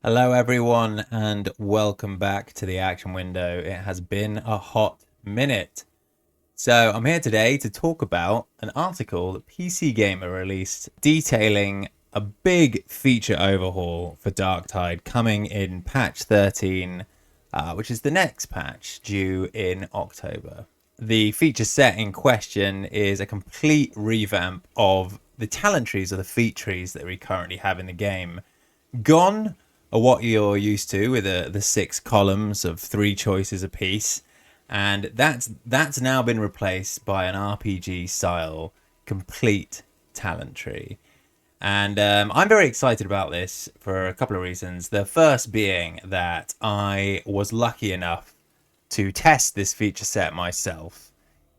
Hello everyone and welcome back to the action window. It has been a hot minute. So I'm here today to talk about an article that PC Gamer released detailing a big feature overhaul for Darktide coming in patch 13, which is the next patch due in October. The feature set in question is a complete revamp of the talent trees or the feat trees that we currently have in the game. Gone are what you're used to with the 6 columns of 3 choices apiece, and that's now been replaced by an RPG style complete talent tree. And I'm very excited about this for a couple of reasons. The first being that I was lucky enough to test this feature set myself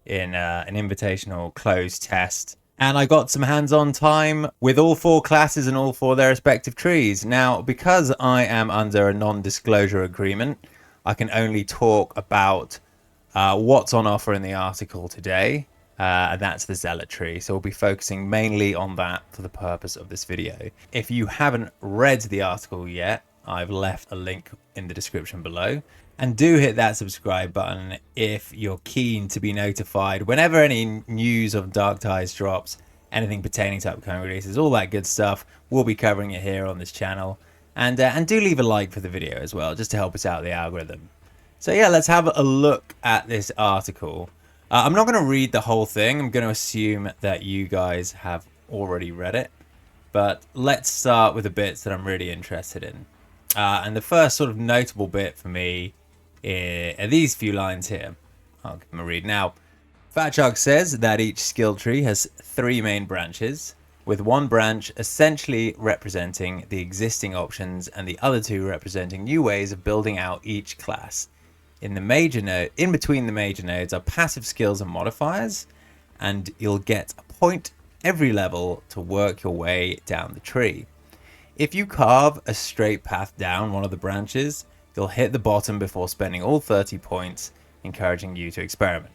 in an invitational closed test. And I got some hands-on time with all 4 classes and all 4 their respective trees. Now, because I am under a non-disclosure agreement, I can only talk about what's on offer in the article today, and that's the Zealot tree. So we'll be focusing mainly on that for the purpose of this video. If you haven't read the article yet, I've left a link in the description below. And do hit that subscribe button if you're keen to be notified whenever any news of Darktides drops, anything pertaining to upcoming releases, all that good stuff. We'll be covering it here on this channel. And do leave a like for the video as well, just to help us out the algorithm. So yeah, let's have a look at this article. I'm not going to read the whole thing. I'm going to assume that you guys have already read it. But let's start with the bits that I'm really interested in. And the first sort of notable bit for me are these few lines here. I'll give them a read now. Fatshark says that each skill tree has 3 main branches, with one branch essentially representing the existing options and the other 2 representing new ways of building out each class. In between the major nodes are passive skills and modifiers, and you'll get a point every level to work your way down the tree. If you carve a straight path down one of the branches, you'll hit the bottom before spending all 30 points, encouraging you to experiment.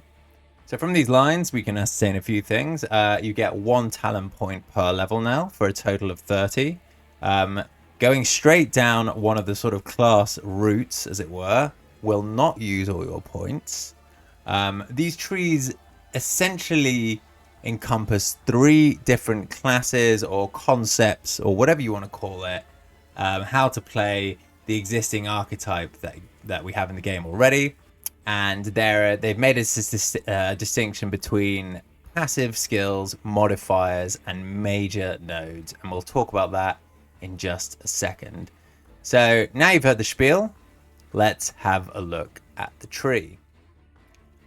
So from these lines, we can ascertain a few things. You get 1 talent point per level now for a total of 30. Going straight down one of the sort of class routes, as it were, will not use all your points. These trees essentially encompass 3 different classes or concepts or whatever you want to call it, how to play the existing archetype that we have in the game already. And they've made a distinction between passive skills, modifiers, and major nodes, and we'll talk about that in just a second. So now you've heard the spiel, let's have a look at the tree.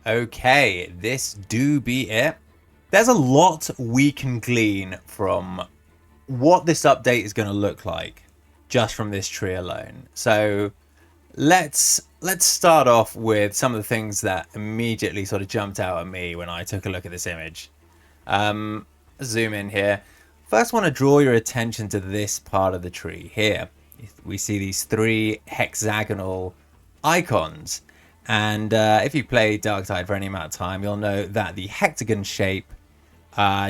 Okay, this do be it. There's a lot we can glean from what this update is going to look like just from this tree alone. So let's start off with some of the things that immediately sort of jumped out at me when I took a look at this image. Zoom in here. First, want to draw your attention to this part of the tree here. We see these 3 hexagonal icons, and if you play Darktide for any amount of time, you'll know that the hexagon shape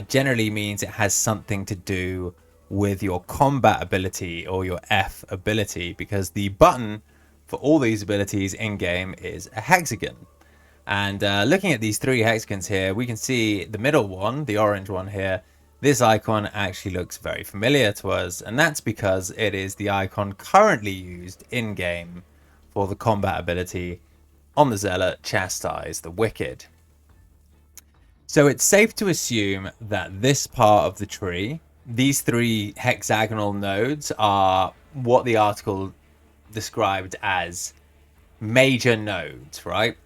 generally means it has something to do with your combat ability or your F ability, because the button for all these abilities in game is a hexagon. And looking at these 3 hexagons here, we can see the middle one, the orange one here. This icon actually looks very familiar to us, and that's because it is the icon currently used in game for the combat ability on the Zealot, Chastise the Wicked. So it's safe to assume that this part of the tree, these 3 hexagonal nodes, are what the article described as major nodes, right?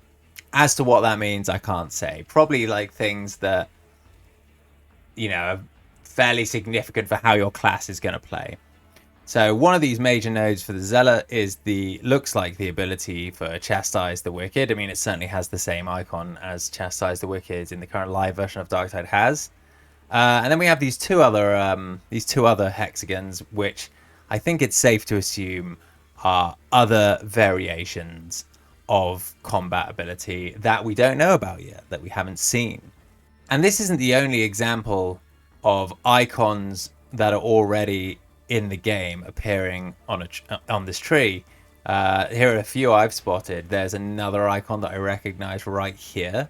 As to what that means, I can't say. Probably like things that, you know, are fairly significant for how your class is going to play. So one of these major nodes for the Zealot is looks like the ability for Chastise the Wicked. I mean, it certainly has the same icon as Chastise the Wicked in the current live version of Darktide has. And then we have these two other hexagons, which I think it's safe to assume are other variations of combat ability that we don't know about yet, that we haven't seen. And this isn't the only example of icons that are already in the game appearing on this tree. Here are a few I've spotted. There's another icon that I recognize right here.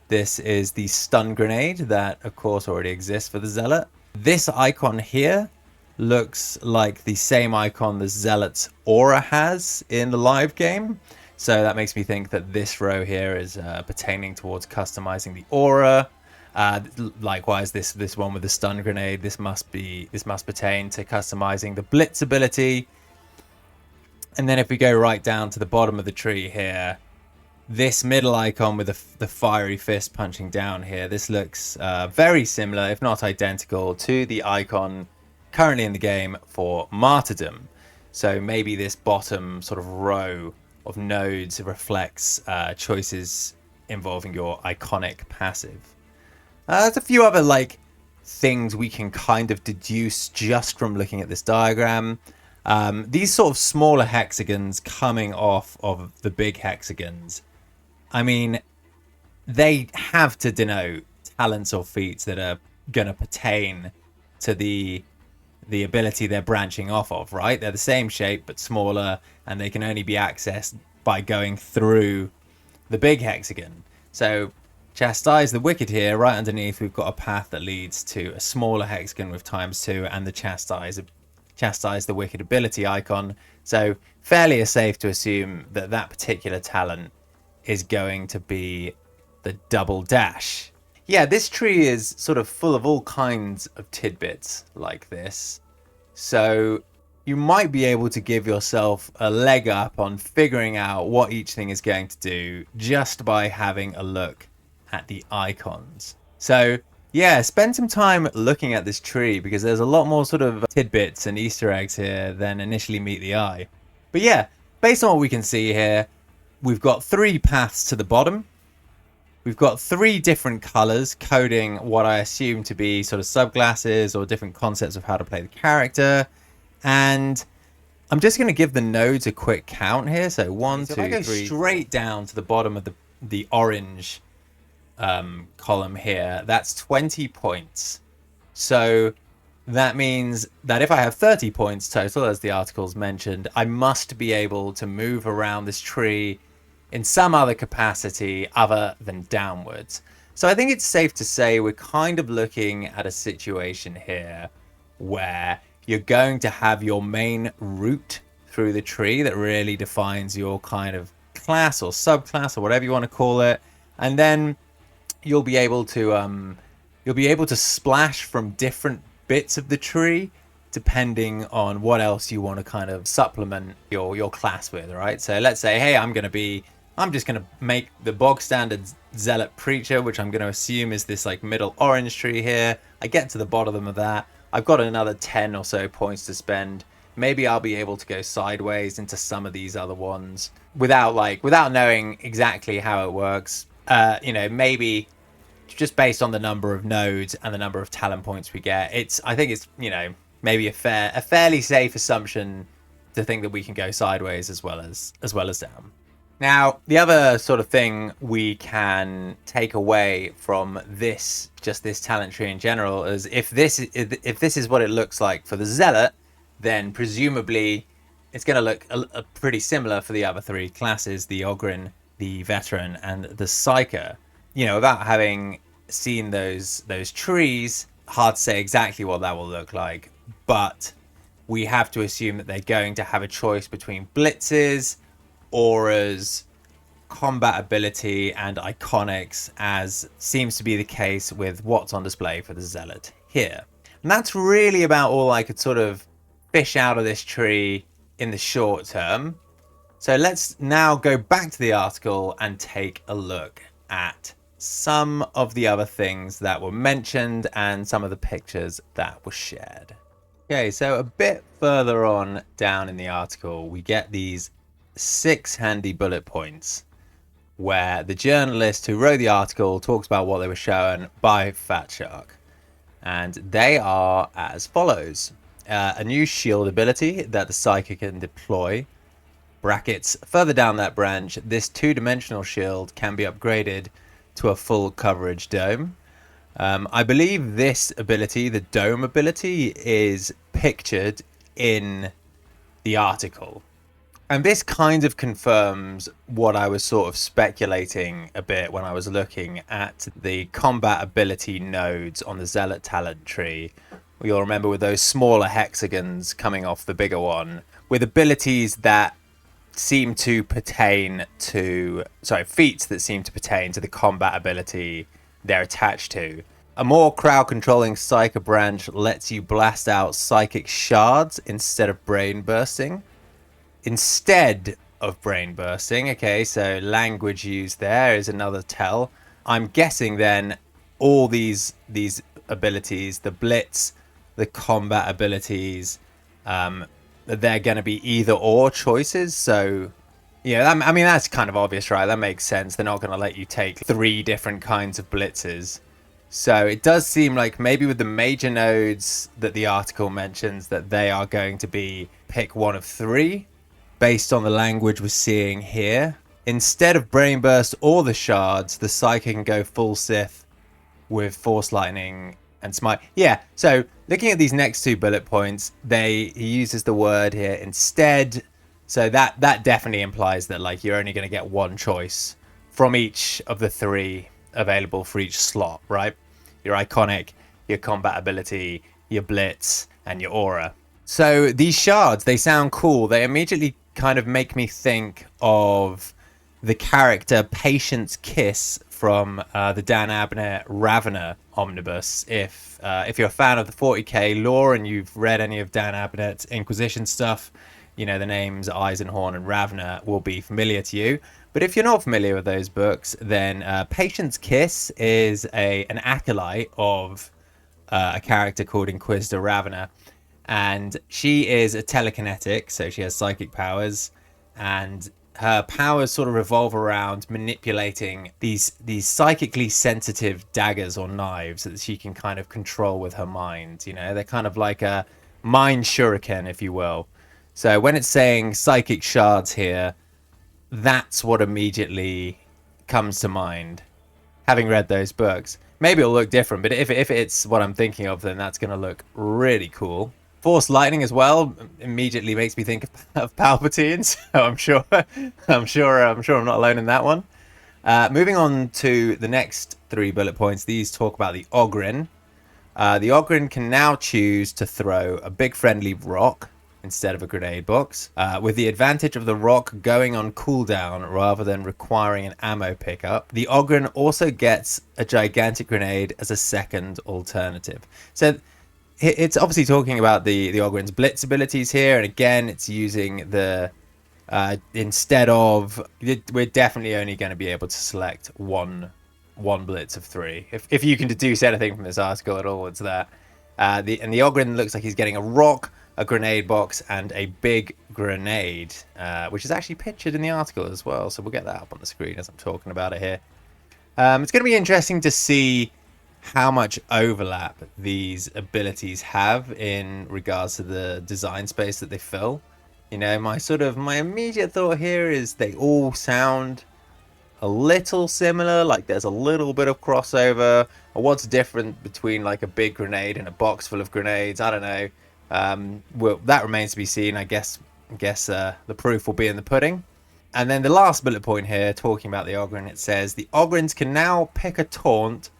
This is the stun grenade that, of course, already exists for the Zealot. This icon here looks like the same icon the Zealot's aura has in the live game. So that makes me think that this row here is pertaining towards customizing the aura. Likewise, this one with the stun grenade, this must pertain to customizing the blitz ability. And then if we go right down to the bottom of the tree here, this middle icon with the fiery fist punching down here, this looks very similar, if not identical, to the icon currently in the game for Martyrdom. So maybe this bottom sort of row of nodes reflects choices involving your iconic passive. There's a few other things we can kind of deduce just from looking at this diagram. These sort of smaller hexagons coming off of the big hexagons, I mean, they have to denote talents or feats that are going to pertain to the ability they're branching off of, right? They're the same shape but smaller, and they can only be accessed by going through the big hexagon. So Chastise the Wicked here, right underneath we've got a path that leads to a smaller hexagon with ×2 and the Chastise the Wicked ability icon. So fairly safe to assume that that particular talent is going to be the double dash. Yeah, this tree is sort of full of all kinds of tidbits like this. So you might be able to give yourself a leg up on figuring out what each thing is going to do just by having a look at the icons. So yeah, spend some time looking at this tree because there's a lot more sort of tidbits and Easter eggs here than initially meet the eye. But yeah, based on what we can see here, we've got 3 paths to the bottom. We've got 3 different colors coding what I assume to be sort of subclasses or different concepts of how to play the character. And I'm just going to give the nodes a quick count here. So 1, 2, 3. If I go straight down to the bottom of the orange column here, that's 20 points. So that means that if I have 30 points total, as the articles mentioned, I must be able to move around this tree in some other capacity other than downwards. So I think it's safe to say we're kind of looking at a situation here where you're going to have your main route through the tree that really defines your kind of class or subclass or whatever you want to call it, and then you'll be able to splash from different bits of the tree depending on what else you want to kind of supplement your class with, right? So let's say, hey, I'm just going to make the bog standard Zealot Preacher, which I'm going to assume is this middle orange tree here. I get to the bottom of that. I've got another 10 or so points to spend. Maybe I'll be able to go sideways into some of these other ones without knowing exactly how it works. Maybe just based on the number of nodes and the number of talent points we get, I think it's maybe a fairly safe assumption to think that we can go sideways as well as down. Now, the other sort of thing we can take away from this talent tree in general is if this is what it looks like for the Zealot, then presumably it's going to look pretty similar for the other 3 classes, the Ogryn, the Veteran, and the Psyker. Without having seen those trees, hard to say exactly what that will look like, but we have to assume that they're going to have a choice between blitzes, auras, combat ability, and iconics, as seems to be the case with what's on display for the Zealot here. And that's really about all I could sort of fish out of this tree in the short term. So let's now go back to the article and take a look at some of the other things that were mentioned and some of the pictures that were shared. Okay, so a bit further on down in the article, we get these 6 handy bullet points where the journalist who wrote the article talks about what they were shown by Fatshark. And they are as follows. A new shield ability that the Psyker can deploy. Brackets, further down that branch, this 2-dimensional shield can be upgraded to a full coverage dome. I believe this ability, the dome ability, is pictured in the article. And this kind of confirms what I was sort of speculating a bit when I was looking at the combat ability nodes on the Zealot Talent Tree. You'll remember with those smaller hexagons coming off the bigger one, with abilities that seem to pertain to, feats that seem to pertain to the combat ability they're attached to. A more crowd-controlling Psyker branch lets you blast out psychic shards instead of brain bursting. Instead of brain bursting, okay, so language used there is another tell. I'm guessing then all these abilities, the blitz, the combat abilities, they're going to be either or choices. So, yeah, I mean, that's kind of obvious, right? That makes sense. They're not going to let you take 3 different kinds of blitzes. So it does seem like maybe with the major nodes that the article mentions that they are going to be pick one of 3 based on the language we're seeing here. Instead of Brain Burst or the shards, the Psyker can go full Sith with Force Lightning and Smite. Yeah, so looking at these next 2 bullet points, he uses the word here instead. So that definitely implies that like you're only going to get one choice from each of the 3 available for each slot, right? Your iconic, your combat ability, your blitz, and your aura. So these shards, they sound cool. They immediately kind of make me think of the character Patience Kiss from the Dan Abnett Ravener omnibus. If you're a fan of the 40k lore and you've read any of Dan Abnett's Inquisition stuff, you know the names Eisenhorn and Ravener will be familiar to you. But if you're not familiar with those books, then Patience Kiss is an acolyte of a character called Inquisitor Ravener. And she is a telekinetic, so she has psychic powers, and her powers sort of revolve around manipulating these psychically sensitive daggers or knives that she can kind of control with her mind. You know, they're kind of like a mind shuriken, if you will. So when it's saying psychic shards here, that's what immediately comes to mind, having read those books. Maybe it'll look different, but if it's what I'm thinking of, then that's going to look really cool. Force Lightning as well immediately makes me think of Palpatine, so I'm sure I'm not alone in that one. Moving on to the next 3 bullet points, these talk about the Ogryn. The Ogryn can now choose to throw a big friendly rock instead of a grenade box, with the advantage of the rock going on cooldown rather than requiring an ammo pickup. The Ogryn also gets a gigantic grenade as a second alternative. So it's obviously talking about the Ogryn's blitz abilities here, and again it's using the instead of, we're definitely only going to be able to select one blitz of 3. If you can deduce anything from this article at all, it's that. And the Ogryn looks like he's getting a rock, a grenade box, and a big grenade, which is actually pictured in the article as well, so we'll get that up on the screen as I'm talking about it here. It's going to be interesting to see how much overlap these abilities have in regards to the design space that they fill. You know, my immediate thought here is they all sound a little similar, like there's a little bit of crossover. Or what's different between like a big grenade and a box full of grenades? I don't know. Well, that remains to be seen. I guess the proof will be in the pudding. And then the last bullet point here, talking about the Ogryn, it says the Ogryns can now pick a taunt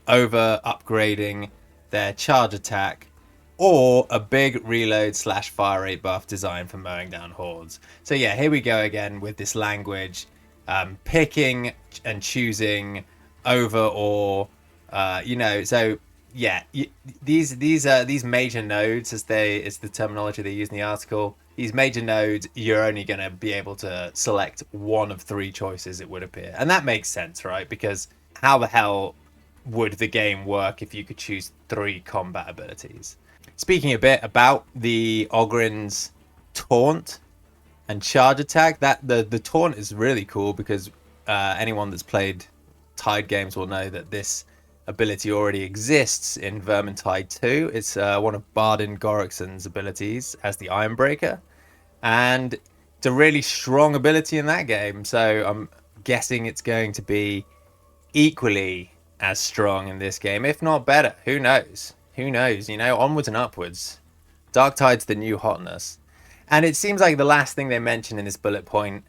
over upgrading their charge attack or a big reload / fire rate buff designed for mowing down hordes. So yeah, here we go again with this language, picking and choosing over or, you know, so yeah, these major nodes, as the terminology they use in the article, these major nodes, you're only going to be able to select one of 3 choices, it would appear. And that makes sense, right? Because how the hell would the game work if you could choose 3 combat abilities? Speaking a bit about the Ogryn's taunt and charge attack, that the taunt is really cool because anyone that's played Tide games will know that this ability already exists in Vermintide 2. It's one of Bardin Gorickson's abilities as the Ironbreaker, and it's a really strong ability in that game, so I'm guessing it's going to be equally as strong in this game, if not better. Who knows? You know, onwards and upwards. Darktide's the new hotness. And it seems like the last thing they mentioned in this bullet point,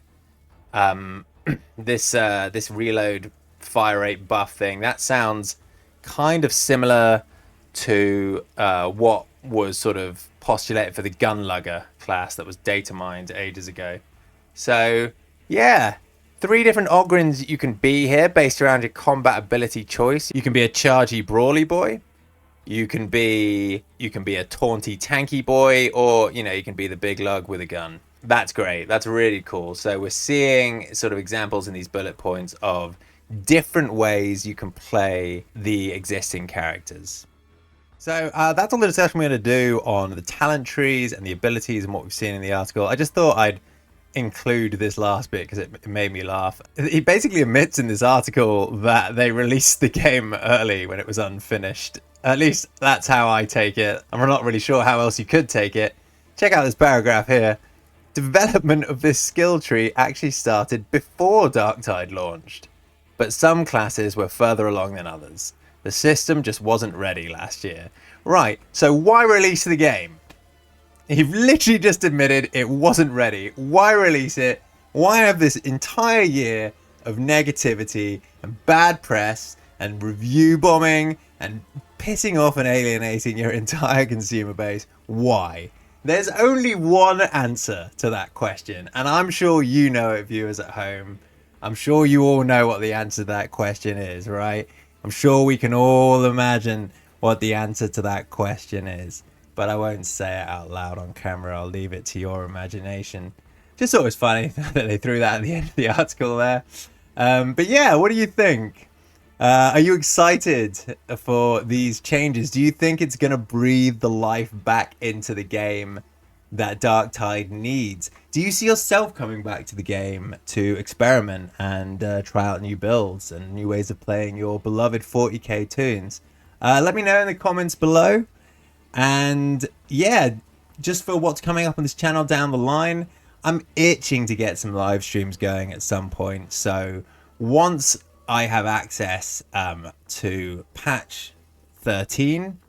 um, this reload fire rate buff thing, that sounds kind of similar to what was sort of postulated for the gunlugger class that was data mined ages ago. So yeah, 3 different Ogryns you can be here based around your combat ability choice. You can be a chargy brawly boy. You can be a taunty tanky boy, or you can be the big lug with a gun. That's great. That's really cool. So we're seeing sort of examples in these bullet points of different ways you can play the existing characters. So that's all the discussion we're going to do on the talent trees and the abilities and what we've seen in the article. I just thought I'd include this last bit because it made me laugh. He basically admits in this article that they released the game early when it was unfinished. At least that's how I take it. I'm not really sure how else you could take it. Check out this paragraph here. Development of this skill tree actually started before Darktide launched, but some classes were further along than others. The system just wasn't ready last year. Right, so why release the game? You've literally just admitted it wasn't ready. Why release it? Why have this entire year of negativity and bad press and review bombing and pissing off and alienating your entire consumer base? Why? There's only one answer to that question, and I'm sure you know it, viewers at home. I'm sure you all know what the answer to that question is, right? I'm sure we can all imagine what the answer to that question is, but I won't say it out loud on camera. I'll leave it to your imagination. Just thought it was funny that they threw that at the end of the article there. But yeah, what do you think? Are you excited for these changes? Do you think it's going to breathe the life back into the game that Darktide needs? Do you see yourself coming back to the game to experiment and try out new builds and new ways of playing your beloved 40k tunes? Let me know in the comments below. And yeah, just for what's coming up on this channel down the line, I'm itching to get some live streams going at some point. So once I have access to patch 13,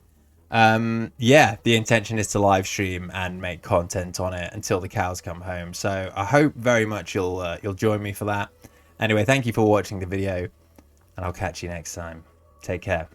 yeah, the intention is to live stream and make content on it until the cows come home. So I hope very much you'll join me for that. Anyway, thank you for watching the video, and I'll catch you next time. Take care.